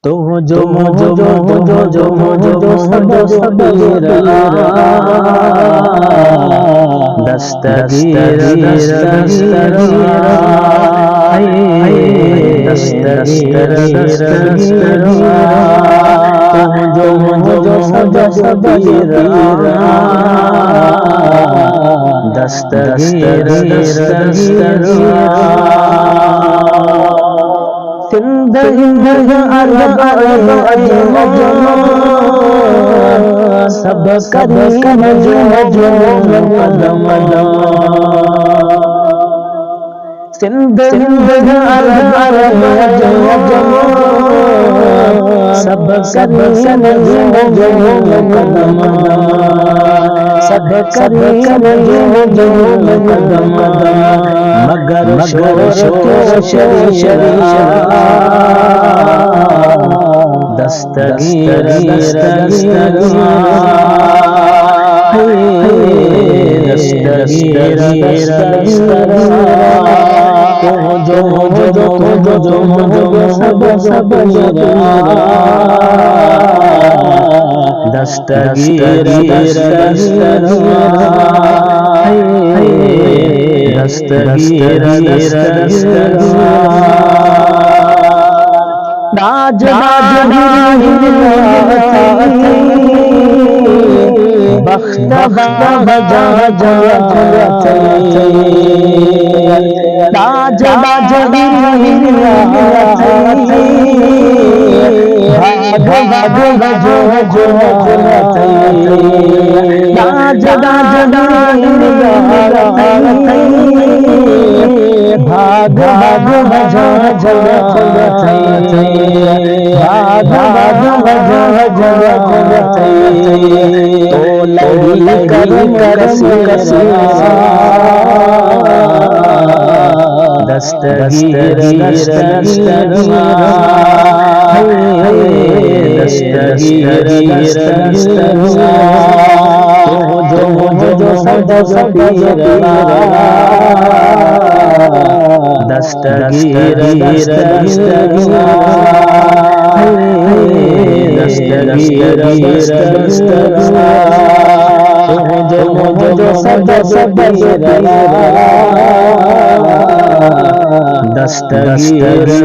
तो जो सब सबीर दस्तगीर दस्तगीर जो सब सबीर दस्तगीर सिंध अरब सब कदम सिंध अरब सब कदम सब कदम मगर दस्तगीर जो सब दस्तगीर राज बख्त दस्तगीर जो सब सबीर दस्तगीर जो सब सबीर दस्तगीर